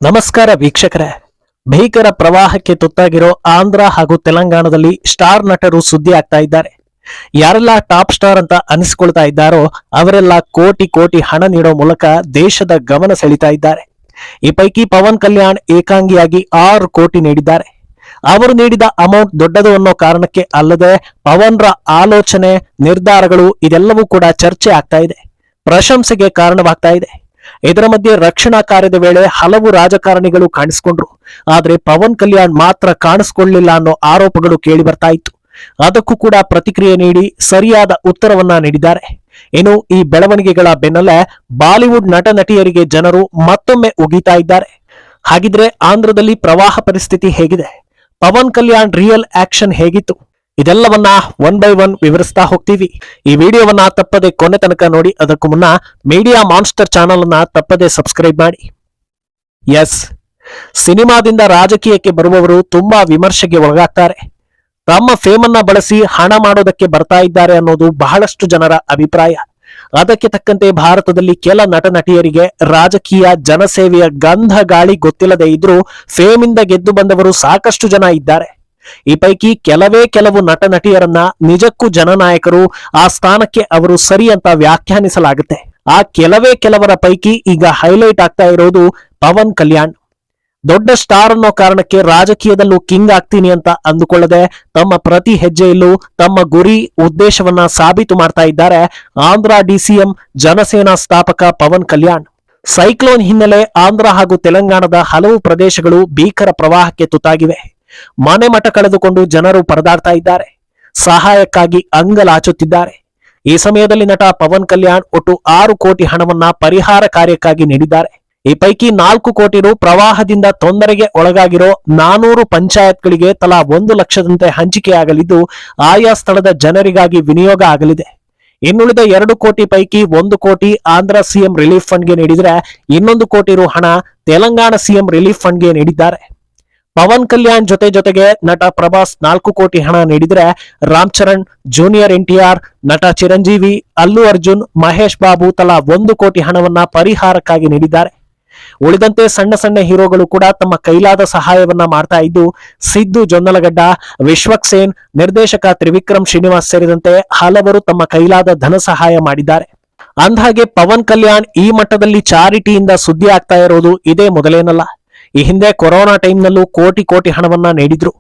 ನಮಸ್ಕಾರ ವೀಕ್ಷಕರೇ. ಭೀಕರ ಪ್ರವಾಹಕ್ಕೆ ತುತ್ತಾಗಿರೋ ಆಂಧ್ರ ಹಾಗೂ ತೆಲಂಗಾಣದಲ್ಲಿ ಸ್ಟಾರ್ ನಟರು ಸುದ್ದಿ ಆಗ್ತಾ ಇದ್ದಾರೆ. ಯಾರೆಲ್ಲ ಟಾಪ್ ಸ್ಟಾರ್ ಅಂತ ಅನಿಸಿಕೊಳ್ತಾ ಇದ್ದಾರೋ ಅವರೆಲ್ಲ ಕೋಟಿ ಕೋಟಿ ಹಣ ನೀಡೋ ಮೂಲಕ ದೇಶದ ಗಮನ ಸೆಳೀತಾ ಇದ್ದಾರೆ. ಈ ಪೈಕಿ ಪವನ್ ಕಲ್ಯಾಣ್ ಏಕಾಂಗಿಯಾಗಿ 6 ಕೋಟಿ ನೀಡಿದ್ದಾರೆ. ಅವರು ನೀಡಿದ ಅಮೌಂಟ್ ದೊಡ್ಡದು ಅನ್ನೋ ಕಾರಣಕ್ಕೆ ಅಲ್ಲದೆ ಪವನ್ರ ಆಲೋಚನೆ, ನಿರ್ಧಾರಗಳು ಇದೆಲ್ಲವೂ ಕೂಡ ಚರ್ಚೆ ಆಗ್ತಾ ಇದೆ, ಪ್ರಶಂಸೆಗೆ ಕಾರಣವಾಗ್ತಾ ಇದೆ. ಇದರ ಮಧ್ಯೆ ರಕ್ಷಣಾ ಕಾರ್ಯದ ವೇಳೆ ಹಲವು ರಾಜಕಾರಣಿಗಳು ಕಾಣಿಸಿಕೊಂಡ್ರು. ಆದ್ರೆ ಪವನ್ ಕಲ್ಯಾಣ್ ಮಾತ್ರ ಕಾಣಿಸಿಕೊಳ್ಳಲಿಲ್ಲ ಅನ್ನೋ ಆರೋಪಗಳು ಕೇಳಿ ಬರ್ತಾ ಇತ್ತು. ಅದಕ್ಕೂ ಕೂಡ ಪ್ರತಿಕ್ರಿಯೆ ನೀಡಿ ಸರಿಯಾದ ಉತ್ತರವನ್ನ ನೀಡಿದ್ದಾರೆ. ಇನ್ನು ಈ ಬೆಳವಣಿಗೆಗಳ ಬೆನ್ನಲ್ಲೇ ಬಾಲಿವುಡ್ ನಟ ನಟಿಯರಿಗೆ ಜನರು ಮತ್ತೊಮ್ಮೆ ಉಗಿತಾ ಇದ್ದಾರೆ. ಹಾಗಿದ್ರೆ ಆಂಧ್ರದಲ್ಲಿ ಪ್ರವಾಹ ಪರಿಸ್ಥಿತಿ ಹೇಗಿದೆ? ಪವನ್ ಕಲ್ಯಾಣ್ ರಿಯಲ್ ಆಕ್ಷನ್ ಹೇಗಿತ್ತು? ಇದೆಲ್ಲವನ್ನ ಒನ್ ಬೈ ಒನ್ ವಿವರಿಸ್ತಾ ಹೋಗ್ತೀವಿ. ಈ ವಿಡಿಯೋವನ್ನ ತಪ್ಪದೆ ಕೊನೆ ತನಕ ನೋಡಿ. ಅದಕ್ಕೂ ಮುನ್ನ ಮೀಡಿಯಾ ಮಾನ್ಸ್ಟರ್ ಚಾನಲ್ ಅನ್ನ ತಪ್ಪದೆ ಸಬ್ಸ್ಕ್ರೈಬ್ ಮಾಡಿ. ಎಸ್, ಸಿನಿಮಾದಿಂದ ರಾಜಕೀಯಕ್ಕೆ ಬರುವವರು ತುಂಬಾ ವಿಮರ್ಶೆಗೆ ಒಳಗಾಗ್ತಾರೆ. ತಮ್ಮ ಫೇಮನ್ನ ಬಳಸಿ ಹಣ ಮಾಡೋದಕ್ಕೆ ಬರ್ತಾ ಇದ್ದಾರೆ ಅನ್ನೋದು ಬಹಳಷ್ಟು ಜನರ ಅಭಿಪ್ರಾಯ. ಅದಕ್ಕೆ ತಕ್ಕಂತೆ ಭಾರತದಲ್ಲಿ ಕೆಲ ನಟ ನಟಿಯರಿಗೆ ರಾಜಕೀಯ ಜನಸೇವೆಯ ಗಂಧ ಗಾಳಿ ಗೊತ್ತಿಲ್ಲದೆ ಇದ್ರೂ ಫೇಮಿಂದ ಗೆದ್ದು ಬಂದವರು ಸಾಕಷ್ಟು ಜನ ಇದ್ದಾರೆ. ಈ ಪೈಕಿ ಕೆಲವು ನಟ ನಟಿಯರನ್ನ ನಿಜಕ್ಕೂ ಜನನಾಯಕರು, ಆ ಸ್ಥಾನಕ್ಕೆ ಅವರು ಸರಿ ಅಂತ ವ್ಯಾಖ್ಯಾನಿಸಲಾಗುತ್ತೆ. ಆ ಕೆಲವರ ಪೈಕಿ ಈಗ ಹೈಲೈಟ್ ಆಗ್ತಾ ಇರೋದು ಪವನ್ ಕಲ್ಯಾಣ್. ದೊಡ್ಡ ಸ್ಟಾರ್ ಅನ್ನೋ ಕಾರಣಕ್ಕೆ ರಾಜಕೀಯದಲ್ಲೂ ಕಿಂಗ್ ಆಗ್ತೀನಿ ಅಂತ ಅಂದುಕೊಳ್ಳದೆ ತಮ್ಮ ಪ್ರತಿ ಹೆಜ್ಜೆಯಲ್ಲೂ ತಮ್ಮ ಗುರಿ ಉದ್ದೇಶವನ್ನ ಸಾಬೀತು ಮಾಡ್ತಾ ಇದ್ದಾರೆ ಆಂಧ್ರ ಡಿಸಿಎಂ, ಜನಸೇನಾ ಸ್ಥಾಪಕ ಪವನ್ ಕಲ್ಯಾಣ್. ಸೈಕ್ಲೋನ್ ಹಿನ್ನೆಲೆ ಆಂಧ್ರ ಹಾಗೂ ತೆಲಂಗಾಣದ ಹಲವು ಪ್ರದೇಶಗಳು ಭೀಕರ ಪ್ರವಾಹಕ್ಕೆ ತುತ್ತಾಗಿವೆ. ಮನೆ ಮಠ ಕಳೆದುಕೊಂಡು ಜನರು ಪರದಾಡ್ತಾ ಇದ್ದಾರೆ, ಸಹಾಯಕ್ಕಾಗಿ ಅಂಗಲಾಚುತ್ತಿದ್ದಾರೆ. ಈ ಸಮಯದಲ್ಲಿ ನಟ ಪವನ್ ಕಲ್ಯಾಣ್ ಒಟ್ಟು 6 ಕೋಟಿ ಹಣವನ್ನ ಪರಿಹಾರ ಕಾರ್ಯಕ್ಕಾಗಿ ನೀಡಿದ್ದಾರೆ. ಈ ಪೈಕಿ 4 ಕೋಟಿ ರು ಪ್ರವಾಹದಿಂದ ತೊಂದರೆಗೆ ಒಳಗಾಗಿರೋ 400 ಪಂಚಾಯತ್ಗಳಿಗೆ ತಲಾ 1 ಲಕ್ಷದಂತೆ ಹಂಚಿಕೆಯಾಗಲಿದ್ದು ಆಯಾ ಸ್ಥಳದ ಜನರಿಗಾಗಿ ವಿನಿಯೋಗ ಆಗಲಿದೆ. ಇನ್ನುಳಿದ 2 ಕೋಟಿ ಪೈಕಿ 1 ಕೋಟಿ ಆಂಧ್ರ ಸಿಎಂ ರಿಲೀಫ್ ಫಂಡ್ಗೆ ನೀಡಿದರೆ 1 ಕೋಟಿ ರು ಹಣ ತೆಲಂಗಾಣ ಸಿಎಂ ರಿಲೀಫ್ ಫಂಡ್ಗೆ ನೀಡಿದ್ದಾರೆ. ಪವನ್ ಕಲ್ಯಾಣ್ ಜೊತೆಗೆ ನಟ ಪ್ರಭಾಸ್ 4 ಕೋಟಿ ಹಣ ನೀಡಿದರೆ ರಾಮ್ ಚರಣ್, ಜೂನಿಯರ್ NTR, ನಟ ಚಿರಂಜೀವಿ, ಅಲ್ಲು ಅರ್ಜುನ್, ಮಹೇಶ್ ಬಾಬು ತಲಾ 1 ಕೋಟಿ ಹಣವನ್ನ ಪರಿಹಾರಕ್ಕಾಗಿ ನೀಡಿದ್ದಾರೆ. ಉಳಿದಂತೆ ಸಣ್ಣ ಹೀರೋಗಳು ಕೂಡ ತಮ್ಮ ಕೈಲಾದ ಸಹಾಯವನ್ನ ಮಾಡ್ತಾ ಇದ್ದು ಸಿದ್ದು ಜೊನ್ನಲಗಡ್ಡ, ವಿಶ್ವಕ್ ಸೇನ್, ನಿರ್ದೇಶಕ ತ್ರಿವಿಕ್ರಮ್ ಶ್ರೀನಿವಾಸ್ ಸೇರಿದಂತೆ ಹಲವರು ತಮ್ಮ ಕೈಲಾದ ಧನ ಸಹಾಯ ಮಾಡಿದ್ದಾರೆ. ಅಂದಹಾಗೆ ಪವನ್ ಕಲ್ಯಾಣ್ ಈ ಮಟ್ಟದಲ್ಲಿ ಚಾರಿಟಿಯಿಂದ ಸುದ್ದಿ ಆಗ್ತಾ ಇರೋದು ಇದೇ ಮೊದಲೇನಲ್ಲ. ಈ ಹಿಂದೆ ಕೊರೋನಾ ಟೈಮ್ನಲ್ಲೂ ಕೋಟಿ ಹಣವನ್ನ ನೀಡಿದ್ರು.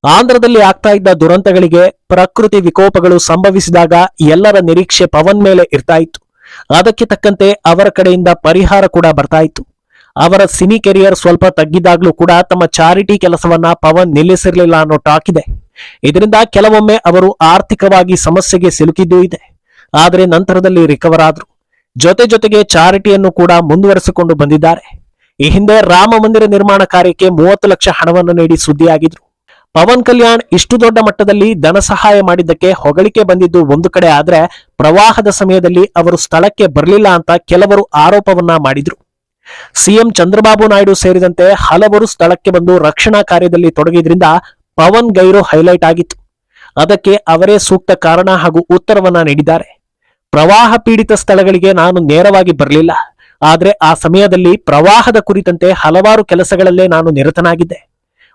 ಆಂಧ್ರದಲ್ಲಿ ಆಗ್ತಾ ಇದ್ದ ದುರಂತಗಳಿಗೆ, ಪ್ರಕೃತಿ ವಿಕೋಪಗಳು ಸಂಭವಿಸಿದಾಗ ಎಲ್ಲರ ನಿರೀಕ್ಷೆ ಪವನ್ ಮೇಲೆ ಇರ್ತಾ ಇತ್ತು. ಅದಕ್ಕೆ ತಕ್ಕಂತೆ ಅವರ ಕಡೆಯಿಂದ ಪರಿಹಾರ ಕೂಡ ಬರ್ತಾ ಇತ್ತು. ಅವರ ಸಿನಿ ಕೆರಿಯರ್ ಸ್ವಲ್ಪ ತಗ್ಗಿದಾಗ್ಲೂ ಕೂಡ ತಮ್ಮ ಚಾರಿಟಿ ಕೆಲಸವನ್ನ ಪವನ್ ನಿಲ್ಲಿಸಿರ್ಲಿಲ್ಲ ಅನ್ನೋ ಟಾಕ್ ಇದೆ. ಇದರಿಂದ ಕೆಲವೊಮ್ಮೆ ಅವರು ಆರ್ಥಿಕವಾಗಿ ಸಮಸ್ಯೆಗೆ ಸಿಲುಕಿದ್ದೂ ಇದೆ. ಆದರೆ ನಂತರದಲ್ಲಿ ರಿಕವರ್ ಆದ್ರು. ಜೊತೆಗೆ ಚಾರಿಟಿಯನ್ನು ಕೂಡ ಮುಂದುವರೆಸಿಕೊಂಡು ಬಂದಿದ್ದಾರೆ. ಈ ಹಿಂದೆ ರಾಮ ಮಂದಿರ ನಿರ್ಮಾಣ ಕಾರ್ಯಕ್ಕೆ 30 ಲಕ್ಷ ಹಣವನ್ನು ನೀಡಿ ಸುದ್ದಿಯಾಗಿದ್ರು. ಪವನ್ ಕಲ್ಯಾಣ್ ಇಷ್ಟು ದೊಡ್ಡ ಮಟ್ಟದಲ್ಲಿ ಧನ ಸಹಾಯ ಮಾಡಿದ್ದಕ್ಕೆ ಹೊಗಳಿಕೆ ಬಂದಿದ್ದು ಒಂದು ಕಡೆ ಆದ್ರೆ, ಪ್ರವಾಹದ ಸಮಯದಲ್ಲಿ ಅವರು ಸ್ಥಳಕ್ಕೆ ಬರಲಿಲ್ಲ ಅಂತ ಕೆಲವರು ಆರೋಪವನ್ನ ಮಾಡಿದ್ರು. ಸಿಎಂ ಚಂದ್ರಬಾಬು ನಾಯ್ಡು ಸೇರಿದಂತೆ ಹಲವರು ಸ್ಥಳಕ್ಕೆ ಬಂದು ರಕ್ಷಣಾ ಕಾರ್ಯದಲ್ಲಿ ತೊಡಗಿದ್ರಿಂದ ಪವನ್ ಗೈರು ಹೈಲೈಟ್ ಆಗಿತ್ತು. ಅದಕ್ಕೆ ಅವರೇ ಸೂಕ್ತ ಕಾರಣ ಹಾಗೂ ಉತ್ತರವನ್ನ ನೀಡಿದ್ದಾರೆ. ಪ್ರವಾಹ ಪೀಡಿತ ಸ್ಥಳಗಳಿಗೆ ನಾನು ನೇರವಾಗಿ ಬರಲಿಲ್ಲ, ಆದ್ರೆ ಆ ಸಮಯದಲ್ಲಿ ಪ್ರವಾಹದ ಕುರಿತಂತೆ ಹಲವಾರು ಕೆಲಸಗಳಲ್ಲೇ ನಾನು ನಿರತನಾಗಿದ್ದೆ.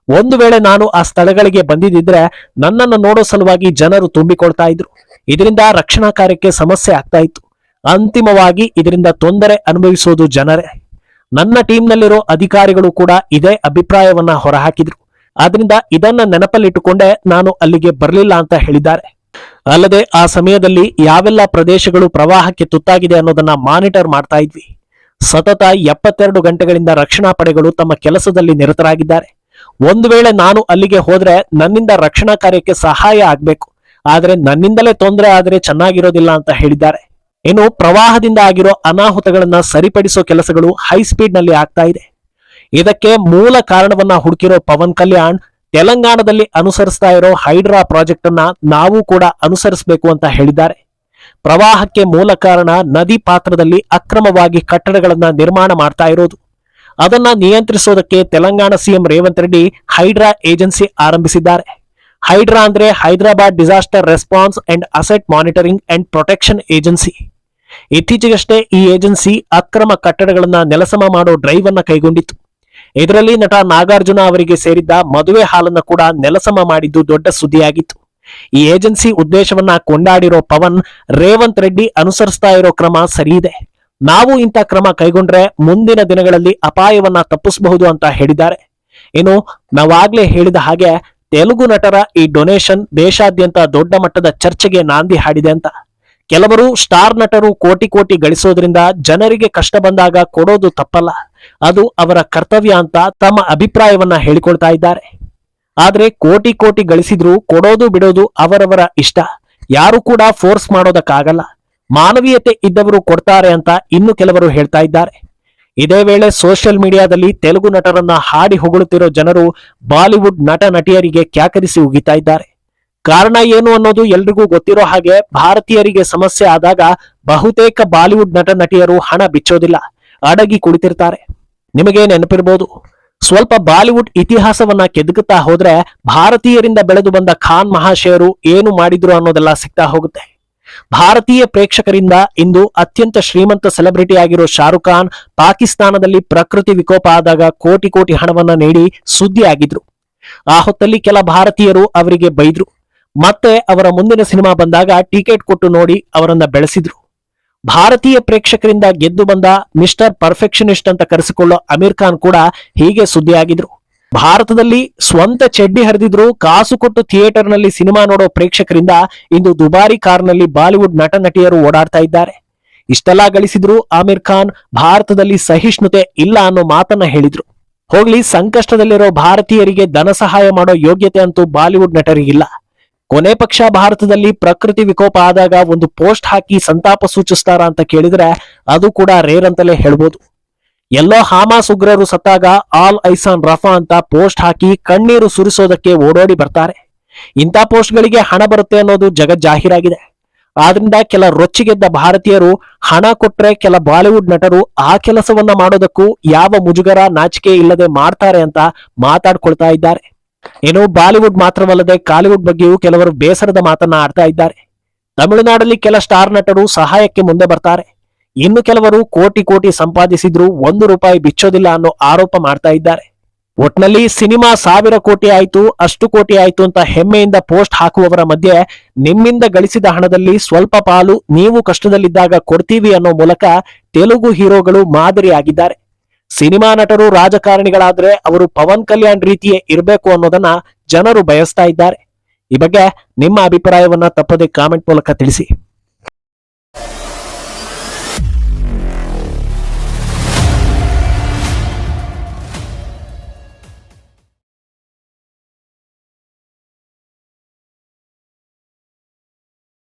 ಒಂದು ವೇಳೆ ನಾನು ಆ ಸ್ಥಳಗಳಿಗೆ ಬಂದಿದ್ದಿದ್ರೆ ನನ್ನನ್ನು ನೋಡೋ ಸಲುವಾಗಿ ಜನರು ತುಂಬಿಕೊಳ್ತಾ ಇದ್ರು. ಇದರಿಂದ ರಕ್ಷಣಾ ಕಾರ್ಯಕ್ಕೆ ಸಮಸ್ಯೆ ಆಗ್ತಾ ಇತ್ತು. ಅಂತಿಮವಾಗಿ ಇದರಿಂದ ತೊಂದರೆ ಅನುಭವಿಸೋದು ಜನರೇ. ನನ್ನ ಟೀಮ್ನಲ್ಲಿರೋ ಅಧಿಕಾರಿಗಳು ಕೂಡ ಇದೇ ಅಭಿಪ್ರಾಯವನ್ನ ಹೊರಹಾಕಿದ್ರು. ಆದ್ರಿಂದ ಇದನ್ನ ನೆನಪಲ್ಲಿಟ್ಟುಕೊಂಡೇ ನಾನು ಅಲ್ಲಿಗೆ ಬರಲಿಲ್ಲ ಅಂತ ಹೇಳಿದ್ದಾರೆ. ಅಲ್ಲದೆ ಆ ಸಮಯದಲ್ಲಿ ಯಾವೆಲ್ಲ ಪ್ರದೇಶಗಳು ಪ್ರವಾಹಕ್ಕೆ ತುತ್ತಾಗಿದೆ ಅನ್ನೋದನ್ನ ಮಾನಿಟರ್ ಮಾಡ್ತಾ ಇದ್ವಿ. ಸತತ 72 ಗಂಟೆಗಳಿಂದ ರಕ್ಷಣಾ ಪಡೆಗಳು ತಮ್ಮ ಕೆಲಸದಲ್ಲಿ ನಿರತರಾಗಿದ್ದಾರೆ. ಒಂದು ವೇಳೆ ನಾನು ಅಲ್ಲಿಗೆ ಹೋದ್ರೆ ನನ್ನಿಂದ ರಕ್ಷಣಾ ಕಾರ್ಯಕ್ಕೆ ಸಹಾಯ ಆಗ್ಬೇಕು, ಆದ್ರೆ ನನ್ನಿಂದಲೇ ತೊಂದರೆ ಆದ್ರೆ ಚೆನ್ನಾಗಿರೋದಿಲ್ಲ ಅಂತ ಹೇಳಿದ್ದಾರೆ. ಇನ್ನು ಪ್ರವಾಹದಿಂದ ಆಗಿರೋ ಅನಾಹುತಗಳನ್ನ ಸರಿಪಡಿಸೋ ಕೆಲಸಗಳು ಹೈ ಸ್ಪೀಡ್ ನಲ್ಲಿ ಆಗ್ತಾ ಇದೆ. ಇದಕ್ಕೆ ಮೂಲ ಕಾರಣವನ್ನ ಹುಡುಕಿರೋ ಪವನ್ ಕಲ್ಯಾಣ್ ತೆಲಂಗಾಣದಲ್ಲಿ ಅನುಸರಿಸ್ತಾ ಇರೋ ಹೈಡ್ರಾ ಪ್ರಾಜೆಕ್ಟ್ ಅನ್ನ ನಾವು ಕೂಡ ಅನುಸರಿಸಬೇಕು ಅಂತ ಹೇಳಿದ್ದಾರೆ. ಪ್ರವಾಹಕ್ಕೆ ಮೂಲ ಕಾರಣ ನದಿ ಪಾತ್ರದಲ್ಲಿ ಅಕ್ರಮವಾಗಿ ಕಟ್ಟಡಗಳನ್ನ ನಿರ್ಮಾಣ ಮಾಡ್ತಾ ಇರೋದು. ಅದನ್ನ ನಿಯಂತ್ರಿಸೋದಕ್ಕೆ ತೆಲಂಗಾಣ ಸಿಎಂ ರೇವಂತ್ ರೆಡ್ಡಿ ಹೈಡ್ರಾ ಏಜೆನ್ಸಿ ಆರಂಭಿಸಿದ್ದಾರೆ. ಹೈಡ್ರಾ ಅಂದ್ರೆ Hyderabad disaster response and asset monitoring and protection agency. ಇತ್ತೀಚೆಗಷ್ಟೇ ಈ ಏಜೆನ್ಸಿ ಅಕ್ರಮ ಕಟ್ಟಡಗಳನ್ನ ನೆಲಸಮ ಮಾಡೋ ಡ್ರೈವ್ ಅನ್ನ ಕೈಗೊಂಡಿತ್ತು. ಇದರಲ್ಲಿ ನಟ ನಾಗಾರ್ಜುನ ಅವರಿಗೆ ಸೇರಿದ್ದ ಮದುವೆ ಹಾಲನ್ನ ಕೂಡ ನೆಲಸಮ ಮಾಡಿದ್ದು ದೊಡ್ಡ ಸುದ್ದಿಯಾಗಿತ್ತು. ಈ ಏಜೆನ್ಸಿ ಉದ್ದೇಶವನ್ನ ಕೊಂಡಾಡಿರೋ ಪವನ್, ರೇವಂತ್ ರೆಡ್ಡಿ ಅನುಸರಿಸ್ತಾ ಇರೋ ಕ್ರಮ ಸರಿಯಿದೆ, ನಾವು ಇಂಥ ಕ್ರಮ ಕೈಗೊಂಡ್ರೆ ಮುಂದಿನ ದಿನಗಳಲ್ಲಿ ಅಪಾಯವನ್ನ ತಪ್ಪಿಸಬಹುದು ಅಂತ ಹೇಳಿದ್ದಾರೆ. ಇನ್ನು ನಾವಾಗ್ಲೇ ಹೇಳಿದ ಹಾಗೆ ತೆಲುಗು ನಟರ ಈ ಡೊನೇಷನ್ ದೇಶಾದ್ಯಂತ ದೊಡ್ಡ ಮಟ್ಟದ ಚರ್ಚೆಗೆ ನಾಂದಿ ಹಾಡಿದೆ ಅಂತ. ಕೆಲವರು ಸ್ಟಾರ್ ನಟರು ಕೋಟಿ ಕೋಟಿ ಗಳಿಸೋದ್ರಿಂದ ಜನರಿಗೆ ಕಷ್ಟ ಬಂದಾಗ ಕೊಡೋದು ತಪ್ಪಲ್ಲ, ಅದು ಅವರ ಕರ್ತವ್ಯ ಅಂತ ತಮ್ಮ ಅಭಿಪ್ರಾಯವನ್ನ ಹೇಳಿಕೊಳ್ತಾ ಇದ್ದಾರೆ. ಆದ್ರೆ ಕೋಟಿ ಕೋಟಿ ಗಳಿಸಿದ್ರು ಕೊಡೋದು ಬಿಡೋದು ಅವರವರ ಇಷ್ಟ, ಯಾರು ಕೂಡ ಫೋರ್ಸ್ ಮಾಡೋದಕ್ಕಾಗಲ್ಲ. ಮಾನವೀಯತೆ ಇದ್ದವರು ಕೊಡ್ತಾರೆ ಅಂತ ಇನ್ನು ಕೆಲವರು ಹೇಳ್ತಾ ಇದ್ದಾರೆ. ಇದೇ ವೇಳೆ ಸೋಷಿಯಲ್ ಮೀಡಿಯಾದಲ್ಲಿ ತೆಲುಗು ನಟರನ್ನ ಹಾಡಿ ಹೊಗಳುತ್ತಿರೋ ಜನರು ಬಾಲಿವುಡ್ ನಟ ನಟಿಯರಿಗೆ ಕ್ಯಾಕರಿಸಿ ಉಗಿತಾ ಇದ್ದಾರೆ. ಕಾರಣ ಏನು ಅನ್ನೋದು ಎಲ್ರಿಗೂ ಗೊತ್ತಿರೋ ಹಾಗೆ, ಭಾರತೀಯರಿಗೆ ಸಮಸ್ಯೆ ಆದಾಗ ಬಹುತೇಕ ಬಾಲಿವುಡ್ ನಟ ನಟಿಯರು ಹಣ ಬಿಚ್ಚೋದಿಲ್ಲ, ಅಡಗಿ ಕುಳಿತಿರ್ತಾರೆ. ನಿಮಗೆ ನೆನಪಿರ್ಬೋದು, ಸ್ವಲ್ಪ ಬಾಲಿವುಡ್ ಇತಿಹಾಸವನ್ನ ಕೆದಕುತ್ತಾ ಹೋದ್ರೆ ಭಾರತೀಯರಿಂದ ಬೆಳೆದು ಬಂದ ಖಾನ್ ಮಹಾಶಯರು ಏನು ಮಾಡಿದ್ರು ಅನ್ನೋದೆಲ್ಲ ಸಿಗ್ತಾ ಹೋಗುತ್ತೆ. ಭಾರತೀಯ ಪ್ರೇಕ್ಷಕರಿಂದ ಇಂದು ಅತ್ಯಂತ ಶ್ರೀಮಂತ ಸೆಲೆಬ್ರಿಟಿ ಆಗಿರೋ ಶಾರುಖ್ ಖಾನ್ ಪಾಕಿಸ್ತಾನದಲ್ಲಿ ಪ್ರಕೃತಿ ವಿಕೋಪ ಆದಾಗ ಕೋಟಿ ಕೋಟಿ ಹಣವನ್ನ ನೀಡಿ ಸುದ್ದಿ ಆಗಿದ್ರು. ಆ ಹೊತ್ತಲ್ಲಿ ಕೆಲ ಭಾರತೀಯರು ಅವರಿಗೆ ಬೈದ್ರು, ಮತ್ತೆ ಅವರ ಮುಂದಿನ ಸಿನಿಮಾ ಬಂದಾಗ ಟಿಕೆಟ್ ಕೊಟ್ಟು ನೋಡಿ ಅವರನ್ನ ಬೆಳೆಸಿದ್ರು. ಭಾರತೀಯ ಪ್ರೇಕ್ಷಕರಿಂದ ಗೆದ್ದು ಬಂದ ಮಿಸ್ಟರ್ ಪರ್ಫೆಕ್ಷನಿಸ್ಟ್ ಅಂತ ಕರೆಸಿಕೊಳ್ಳೋ ಅಮೀರ್ ಖಾನ್ ಕೂಡ ಹೀಗೆ ಸುದ್ದಿಯಾಗಿದ್ರು. ಭಾರತದಲ್ಲಿ ಸ್ವಂತ ಚಡ್ಡಿ ಹರಿದಿದ್ರು ಕಾಸು ಕೊಟ್ಟು ಥಿಯೇಟರ್ನಲ್ಲಿ ಸಿನಿಮಾ ನೋಡೋ ಪ್ರೇಕ್ಷಕರಿಂದ ಇಂದು ದುಬಾರಿ ಕಾರ್ನಲ್ಲಿ ಬಾಲಿವುಡ್ ನಟ ನಟಿಯರು ಓಡಾಡ್ತಾ ಇದ್ದಾರೆ. ಇಷ್ಟೆಲ್ಲಾ ಗಳಿಸಿದ್ರು ಆಮೀರ್ ಖಾನ್ ಭಾರತದಲ್ಲಿ ಸಹಿಷ್ಣುತೆ ಇಲ್ಲ ಅನ್ನೋ ಮಾತನ್ನ ಹೇಳಿದ್ರು. ಹೋಗ್ಲಿ, ಸಂಕಷ್ಟದಲ್ಲಿರೋ ಭಾರತೀಯರಿಗೆ ಧನ ಸಹಾಯ ಮಾಡೋ ಯೋಗ್ಯತೆ ಅಂತೂ ಬಾಲಿವುಡ್ ನಟರಿಗಿಲ್ಲ. ಕೊನೆ ಪಕ್ಷ ಭಾರತದಲ್ಲಿ ಪ್ರಕೃತಿ ವಿಕೋಪ ಆದಾಗ ಒಂದು ಪೋಸ್ಟ್ ಹಾಕಿ ಸಂತಾಪ ಸೂಚಿಸ್ತಾರ ಅಂತ ಕೇಳಿದ್ರೆ ಅದು ಕೂಡ ರೇರ್ ಅಂತಲೇ ಹೇಳ್ಬೋದು. ಎಲ್ಲೋ ಹಾಮಾಸ್ ಉಗ್ರರು ಸತ್ತಾಗ ಆಲ್ ಐಸಾನ್ ರಫಾ ಅಂತ ಪೋಸ್ಟ್ ಹಾಕಿ ಕಣ್ಣೀರು ಸುರಿಸೋದಕ್ಕೆ ಓಡೋಡಿ ಬರ್ತಾರೆ. ಇಂಥ ಪೋಸ್ಟ್ಗಳಿಗೆ ಹಣ ಬರುತ್ತೆ ಅನ್ನೋದು ಜಗಜ್ಜಾಹೀರಾಗಿದೆ. ಆದ್ರಿಂದ ಕೆಲ ರೊಚ್ಚಿಗೆದ್ದ ಭಾರತೀಯರು ಹಣ ಕೊಟ್ರೆ ಕೆಲ ಬಾಲಿವುಡ್ ನಟರು ಆ ಕೆಲಸವನ್ನ ಮಾಡೋದಕ್ಕೂ ಯಾವ ಮುಜುಗರ ನಾಚಿಕೆ ಇಲ್ಲದೆ ಮಾಡ್ತಾರೆ ಅಂತ ಮಾತಾಡ್ಕೊಳ್ತಾ ಇದ್ದಾರೆ. ಏನು ಬಾಲಿವುಡ್ ಮಾತ್ರವಲ್ಲದೆ ಕಾಲಿವುಡ್ ಬಗ್ಗೆಯೂ ಕೆಲವರು ಬೇಸರದ ಮಾತನ್ನ ಆಡ್ತಾ ಇದ್ದಾರೆ. ತಮಿಳುನಾಡಲ್ಲಿ ಕೆಲ ಸ್ಟಾರ್ ನಟರು ಸಹಾಯಕ್ಕೆ ಮುಂದೆ ಬರ್ತಾರೆ. ಇನ್ನು ಕೆಲವರು ಕೋಟಿ ಕೋಟಿ ಸಂಪಾದಿಸಿದ್ರು ₹1 ಬಿಚ್ಚೋದಿಲ್ಲ ಅನ್ನೋ ಆರೋಪ ಮಾಡ್ತಾ ಇದ್ದಾರೆ. ಒಟ್ನಲ್ಲಿ ಸಿನಿಮಾ 1000 ಕೋಟಿ ಆಯ್ತು, ಅಷ್ಟು ಕೋಟಿ ಆಯ್ತು ಅಂತ ಹೆಮ್ಮೆಯಿಂದ ಪೋಸ್ಟ್ ಹಾಕುವವರ ಮಧ್ಯೆ ನಿಮ್ಮಿಂದ ಗಳಿಸಿದ ಹಣದಲ್ಲಿ ಸ್ವಲ್ಪ ಪಾಲು ನೀವು ಕಷ್ಟದಲ್ಲಿದ್ದಾಗ ಕೊಡ್ತೀವಿ ಅನ್ನೋ ಮೂಲಕ ತೆಲುಗು ಹೀರೋಗಳು ಮಾದರಿಯಾಗಿದ್ದಾರೆ. ಸಿನಿಮಾ ನಟರು ರಾಜಕಾರಣಿಗಳಾದ್ರೆ ಅವರು ಪವನ್ ಕಲ್ಯಾಣ್ ರೀತಿಯೇ ಇರಬೇಕು ಅನ್ನೋದನ್ನ ಜನರು ಬಯಸ್ತಾ ಇದ್ದಾರೆ. ಈ ಬಗ್ಗೆ ನಿಮ್ಮ ಅಭಿಪ್ರಾಯವನ್ನ ತಪ್ಪದೆ ಕಾಮೆಂಟ್ ಮೂಲಕ ತಿಳಿಸಿ.